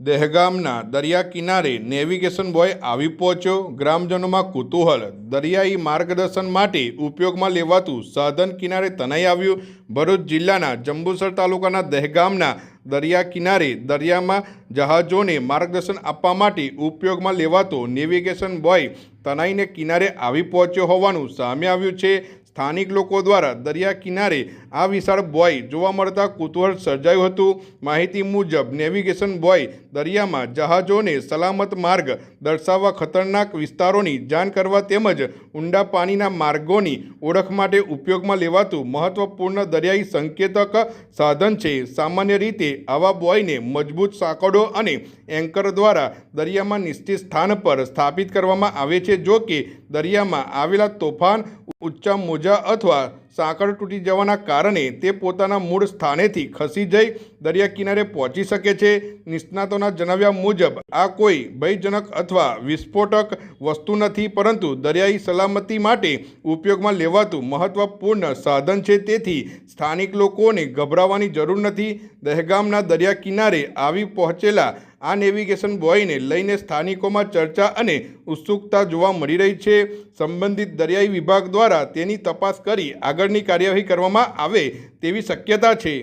દહેગામના દરિયા કિનારે navigation boy આવી પહોંચ્યો। ગ્રામજનોમાં કુતૂહલ। દરિયાઈ માર્ગદર્શન માટે ઉપયોગમાં લેવાતું સાધન કિનારે તણાઈ આવ્યું। ભરૂચ જિલ્લાના જંબુસર તાલુકાના દહેગામના દરિયા કિનારે દરિયામાં જહાજોને માર્ગદર્શન આપવા માટે ઉપયોગમાં લેવાતો નેવિગેશન બોય તણાઈને કિનારે આવી પહોંચ્યો હોવાનું સામે આવ્યું છે। સ્થાનિક લોકો દ્વારા દરિયા કિનારે આ વિશાળ બોય જોવા મળતા કુતૂહલ સર્જાયું હતું। માહિતી મુજબ નેવિગેશન બોય દરિયામાં જહાજોને સલામત માર્ગ દર્શાવવા, ખતરનાક વિસ્તારોની જાણ કરવા તેમજ ઊંડા પાણીના માર્ગોની ઓળખ માટે ઉપયોગમાં લેવાતું મહત્વપૂર્ણ દરિયાઈ સંકેતક સાધન છે। સામાન્ય રીતે આવા બોયને મજબૂત સાંકળો અને એન્કર દ્વારા દરિયામાં નિશ્ચિત સ્થાન પર સ્થાપિત કરવામાં આવે છે। જો કે દરિયામાં આવેલા તોફાન, ઊંચા મોજા અથવા સાંકળ તૂટી જવાના કારણે તે પોતાના મૂળ સ્થાનેથી ખસી જઈ દરિયા કિનારે પહોંચી શકે છે। નિષ્ણાતોના જણાવ્યા મુજબ આ કોઈ ભયજનક અથવા વિસ્ફોટક વસ્તુ નથી, પરંતુ દરિયાઈ સલામતી માટે ઉપયોગમાં લેવાતું મહત્વપૂર્ણ સાધન છે। તેથી સ્થાનિક લોકોને ગભરાવાની જરૂર નથી। દહેગામના દરિયા કિનારે આવી પહોંચેલા આ નેવિગેશન બોયને લઈને સ્થાનિકોમાં ચર્ચા અને ઉત્સુકતા જોવા મળી રહી છે। સંબંધિત દરિયાઈ વિભાગ દ્વારા તેની તપાસ કરી આગળની કાર્યવાહી કરવામાં આવે તેવી શક્યતા છે।